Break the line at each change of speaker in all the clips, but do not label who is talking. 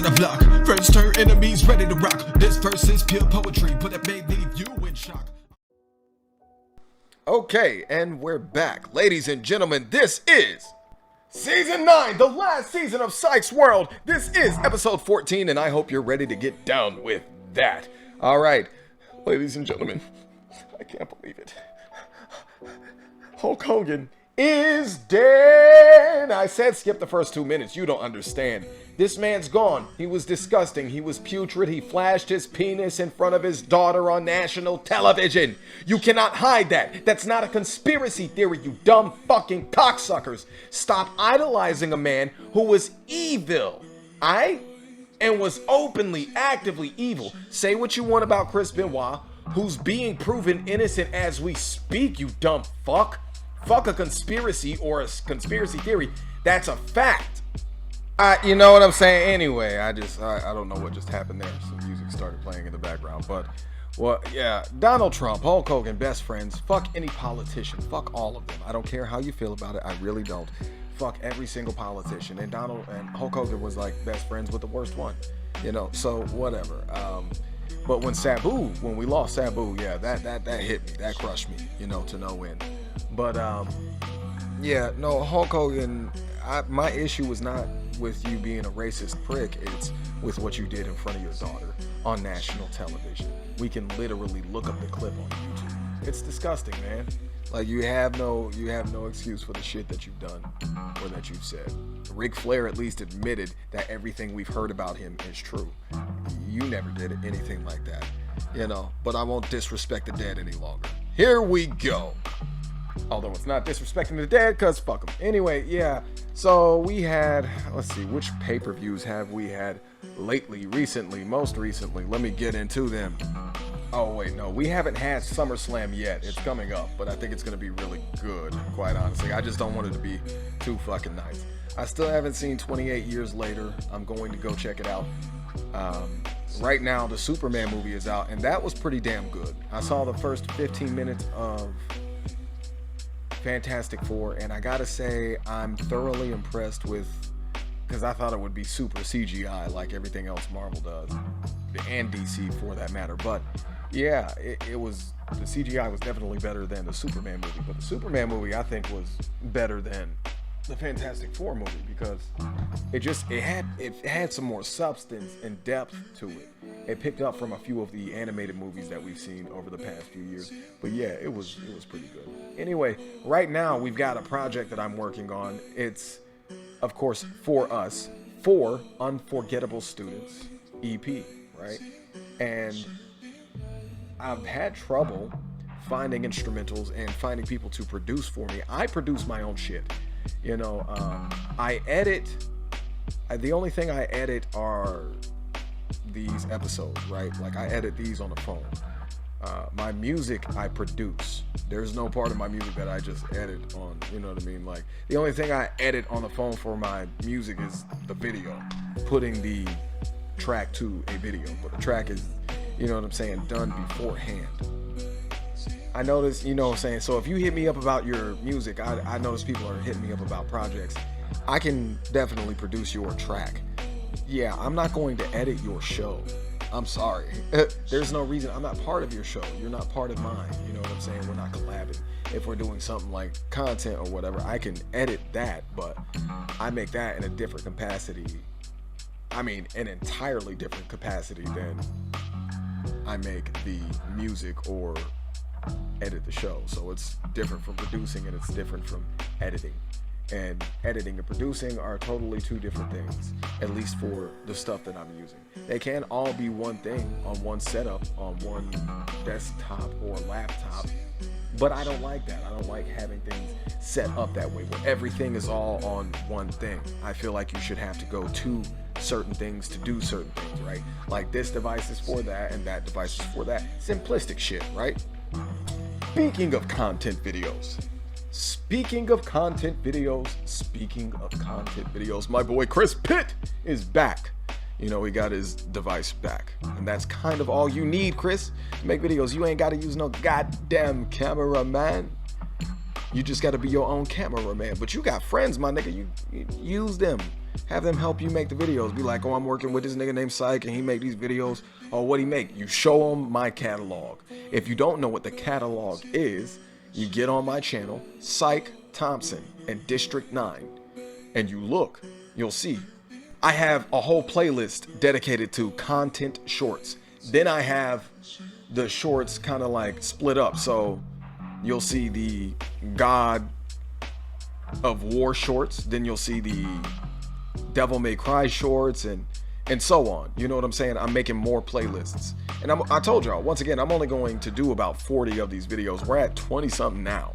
to the block. First turn enemies ready to rock. This verse is pure poetry, but it may leave you in shock.
Okay, and we're back. Ladies and gentlemen, this is Season 9, the last season of Psychs World. This is episode 14, and I hope you're ready to get down with that. All right, ladies and gentlemen, I can't believe it. Hulk Hogan is dead. I said skip the first 2 minutes. You don't understand. This man's gone. He was disgusting. He was putrid. He flashed his penis in front of his daughter on national television. You cannot hide that. That's not a conspiracy theory, you dumb fucking cocksuckers. Stop idolizing a man who was evil. And was openly, actively evil. Say what you want about Chris Benoit, who's being proven innocent as we speak, you dumb fuck. Fuck a conspiracy or a conspiracy theory. That's a fact. You know what I'm saying? Anyway, I don't know what just happened there. Some music started playing in the background. But, well, yeah. Donald Trump, Hulk Hogan, best friends. Fuck any politician. Fuck all of them. I don't care how you feel about it. I really don't. Fuck every single politician. And Hulk Hogan was like best friends with the worst one. You know, so whatever. But when we lost Sabu, yeah, that hit me. That crushed me, you know, to no end. But, yeah, no, Hulk Hogan, my issue was not with you being a racist prick. It's with what you did in front of your daughter on national television. We can literally look up the clip on YouTube. It's disgusting, man. Like, you have no excuse for the shit that you've done or that you've said. Ric Flair at least admitted that everything we've heard about him is true. You never did anything like that, you know, but I won't disrespect the dead any longer. Here we go. Although it's not disrespecting the dead, because fuck them. Anyway, yeah. So we had, let's see, which pay-per-views have we had most recently? Let me get into them. Oh, wait, no. We haven't had SummerSlam yet. It's coming up, but I think it's going to be really good, quite honestly. I just don't want it to be too fucking nice. I still haven't seen 28 Years Later. I'm going to go check it out. Right now, the Superman movie is out, and that was pretty damn good. I saw the first 15 minutes of Fantastic Four, and I gotta say I'm thoroughly impressed with, because I thought it would be super CGI like everything else Marvel does, and DC for that matter. But yeah, it was, the CGI was definitely better than the Superman movie, but the Superman movie I think was better than the Fantastic Four movie, because it had some more substance and depth to it. It picked up from a few of the animated movies that we've seen over the past few years. But yeah, it was pretty good. Anyway, right now we've got a project that I'm working on. It's, of course, For Us, For Unforgettable Students EP, right? And I've had trouble finding instrumentals and finding people to produce for me. I produce my own shit. You know, I edit. The only thing I edit are these episodes, right? Like, I edit these on the phone. My music I produce. There's no part of my music that I just edit on, you know what I mean? Like, the only thing I edit on the phone for my music is the video, putting the track to a video. But the track is, you know what I'm saying, done beforehand. I notice, you know what I'm saying, so if you hit me up about your music, I notice people are hitting me up about projects. I can definitely produce your track. Yeah, I'm not going to edit your show. I'm sorry. There's no reason. I'm not part of your show. You're not part of mine. You know what I'm saying? We're not collabing. If we're doing something like content or whatever, I can edit that, but I make that in a different capacity. I mean, an entirely different capacity than I make the music or edit the show. So it's different from producing and it's different from editing. And editing and producing are totally two different things, at least for the stuff that I'm using. They can all be one thing on one setup, on one desktop or laptop, but I don't like that. I don't like having things set up that way where everything is all on one thing. I feel like you should have to go to certain things to do certain things, right? Like, this device is for that and that device is for that. Simplistic shit, right? Speaking of content videos, my boy Chris Pitt is back. You know, he got his device back. And that's kind of all you need, Chris, to make videos. You ain't got to use no goddamn cameraman. You just got to be your own cameraman. But you got friends, my nigga. You use them. Have them help you make the videos. Be like, oh, I'm working with this nigga named Psych and he make these videos. Oh, what he make? You show them my catalog. If you don't know what the catalog is, you get on my channel, Psych Thompson and District 9, and you look, you'll see. I have a whole playlist dedicated to content shorts. Then I have the shorts kind of like split up. So you'll see the God of War shorts. Then you'll see the Devil May Cry shorts and so on. You know what I'm saying? I'm making more playlists. And I told y'all, once again, I'm only going to do about 40 of these videos. We're at 20 something now.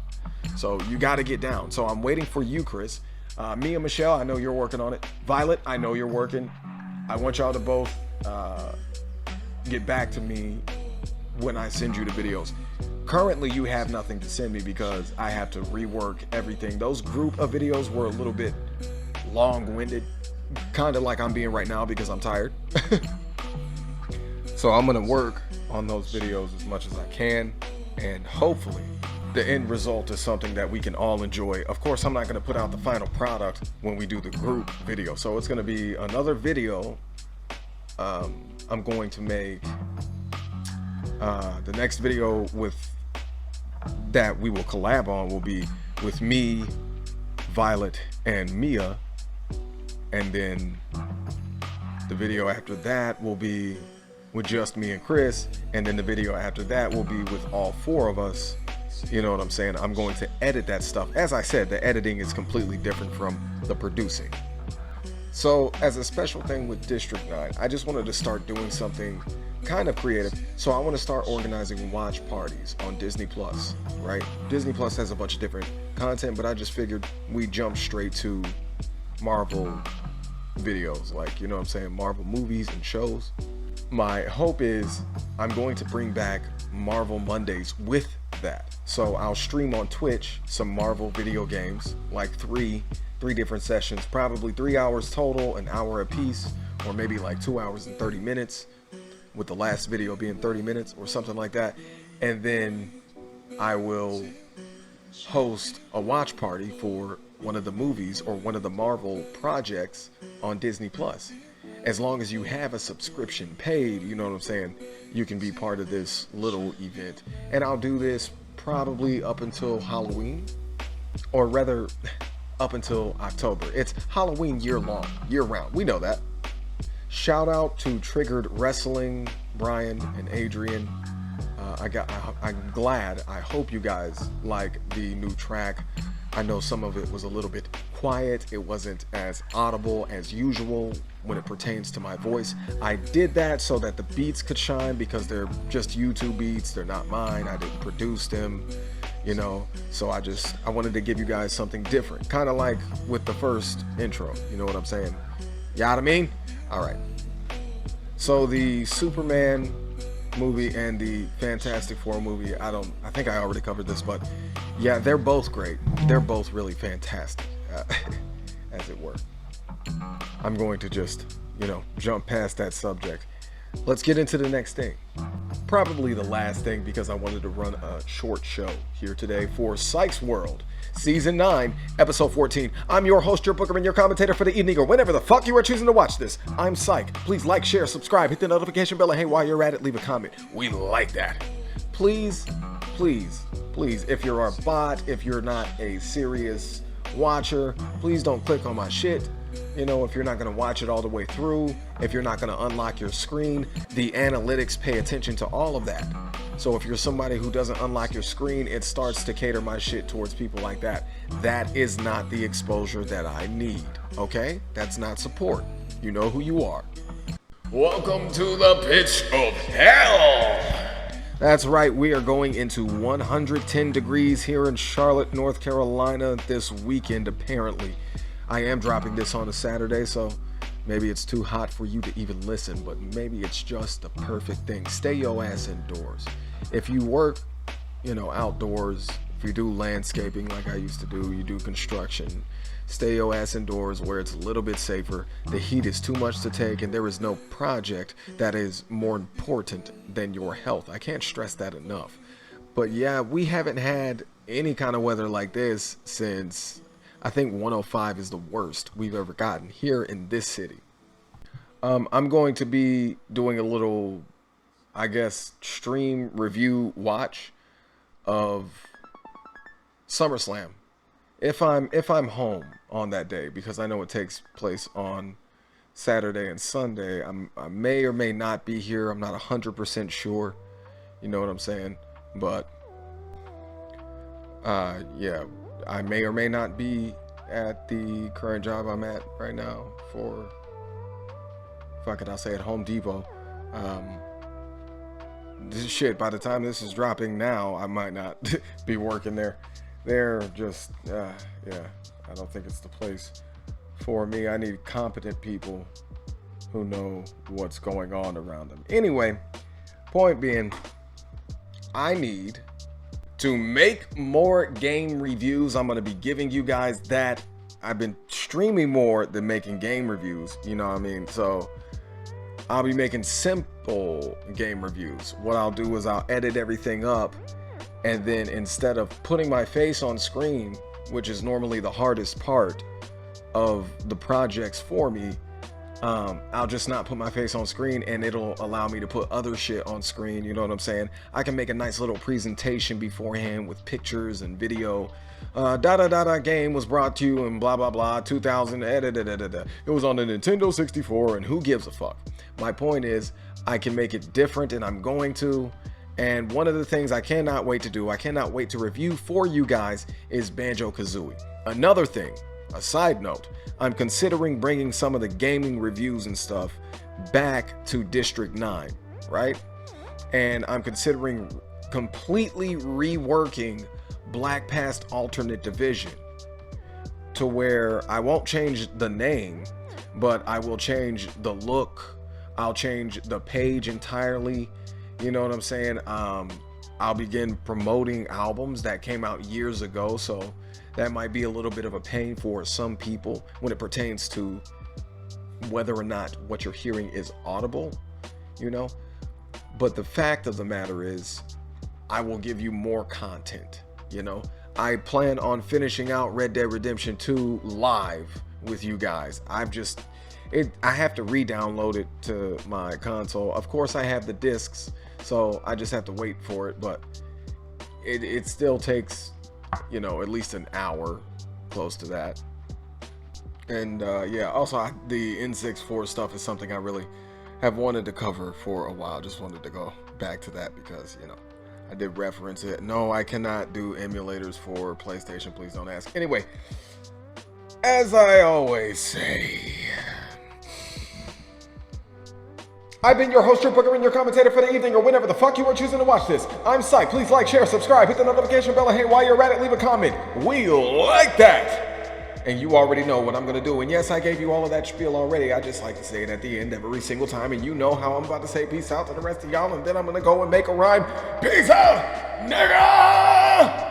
So you got to get down. So I'm waiting for you, Chris. Me and Michelle, I know you're working on it. Violet, I know you're working. I want y'all to both get back to me when I send you the videos. Currently, you have nothing to send me because I have to rework everything. Those group of videos were a little bit long-winded, kind of like I'm being right now because I'm tired. So I'm gonna work on those videos as much as I can, and hopefully the end result is something that we can all enjoy. Of course, I'm not gonna put out the final product when we do the group video, so it's gonna be another video. I'm going to make the next video that we will collab on will be with me, Violet, and Mia, and then the video after that will be with just me and Chris, and then the video after that will be with all four of us. You know what I'm saying? I'm going to edit that stuff. As I said, the editing is completely different from the producing. So as a special thing with District 9, I just wanted to start doing something kind of creative. So I want to start organizing watch parties on Disney Plus, right? Disney Plus has a bunch of different content, but I just figured we jump straight to Marvel videos, like, you know what I'm saying, Marvel movies and shows. My hope is I'm going to bring back Marvel Mondays with that. So I'll stream on Twitch some Marvel video games, like three different sessions, probably 3 hours total, an hour a piece, or maybe like 2 hours and 30 minutes, with the last video being 30 minutes or something like that. And then I will host a watch party for one of the movies or one of the Marvel projects on Disney Plus. As long as you have a subscription paid, you know what I'm saying, you can be part of this little event. And I'll do this probably up until Halloween, or rather up until October. It's Halloween year round. We know that. Shout out to Triggered Wrestling, Brian and Adrian. I'm glad. I hope you guys like the new track. I know some of it was a little bit quiet. It wasn't as audible as usual when it pertains to my voice. I did that so that the beats could shine because they're just YouTube beats. They're not mine. I didn't produce them, you know. So I wanted to give you guys something different. Kind of like with the first intro. You know what I'm saying? You know what I mean? All right. So the Superman movie and the Fantastic Four movie, I think I already covered this, but yeah, they're both great. They're both really fantastic, as it were. I'm going to just, jump past that subject. Let's get into the next thing. Probably the last thing, because I wanted to run a short show here today for Psychs World, Season 9, Episode 14. I'm your host, your booker, and your commentator for the evening, or whenever the fuck you are choosing to watch this. I'm Psych. Please like, share, subscribe, hit the notification bell, and hey, while you're at it, leave a comment. We like that. Please, please, please, if you're a bot, if you're not a serious watcher, please don't click on my shit. If you're not going to watch it all the way through, if you're not going to unlock your screen, the analytics pay attention to all of that. So if you're somebody who doesn't unlock your screen, it starts to cater my shit towards people like that. That is not the exposure that I need, okay? That's not support. You know who you are. Welcome to the pits of hell! That's right, we are going into 110 degrees here in Charlotte, North Carolina this weekend, apparently. I am dropping this on a Saturday, so maybe it's too hot for you to even listen, but maybe it's just the perfect thing. Stay your ass indoors. If you work, outdoors, if you do landscaping like I used to do, you do construction, stay your ass indoors where it's a little bit safer. The heat is too much to take, and there is no project that is more important than your health. I can't stress that enough. But yeah, we haven't had any kind of weather like this since I think 105 is the worst we've ever gotten here in this city. I'm going to be doing a little, I guess, stream review watch of SummerSlam if I'm home on that day, because I know it takes place on Saturday and Sunday. I may or may not be here. I'm not 100% sure. You know what I'm saying? But yeah, I may or may not be at the current job I'm at right now for, fuck it, I'll say at Home Depot. This shit, by the time this is dropping now, I might not be working there. They're just, yeah, I don't think it's the place for me. I need competent people who know what's going on around them. Anyway, point being, I need to make more game reviews. I'm going to be giving you guys that. I've been streaming more than making game reviews, you know what I mean? So I'll be making simple game reviews. What I'll do is I'll edit everything up, and then instead of putting my face on screen, which is normally the hardest part of the projects for me, I'll just not put my face on screen, and it'll allow me to put other shit on screen. You know what I'm saying? I can make a nice little presentation beforehand with pictures and video. Game was brought to you in blah blah blah 2000. It was on the Nintendo 64, and who gives a fuck? My point is, I can make it different, and I'm going to. And one of the things I cannot wait to do, I cannot wait to review for you guys, is Banjo-Kazooie. Another thing, a side note, I'm considering bringing some of the gaming reviews and stuff back to District 9, right? And I'm considering completely reworking Black Past Alternate Division to where I won't change the name, but I will change the look. I'll change the page entirely. You know what I'm saying? I'll begin promoting albums that came out years ago, so that might be a little bit of a pain for some people when it pertains to whether or not what you're hearing is audible, you know? But the fact of the matter is, I will give you more content, you know? I plan on finishing out Red Dead Redemption 2 live with you guys. I have to re-download it to my console. Of course, I have the discs, so I just have to wait for it, but it still takes, you know, at least an hour, close to that. And yeah, also the N64 stuff is something I really have wanted to cover for a while. Just wanted to go back to that because, you know, I did reference it. No, I cannot do emulators for PlayStation, please don't ask. Anyway, as I always say, I've been your host, your booker, and your commentator for the evening, or whenever the fuck you are choosing to watch this. I'm Psych. Please like, share, subscribe, hit the notification bell, and hey, while you're at it, leave a comment. We'll like that. And you already know what I'm going to do. And yes, I gave you all of that spiel already. I just like to say it at the end every single time. And you know how I'm about to say peace out to the rest of y'all. And then I'm going to go and make a rhyme. Peace out, nigga!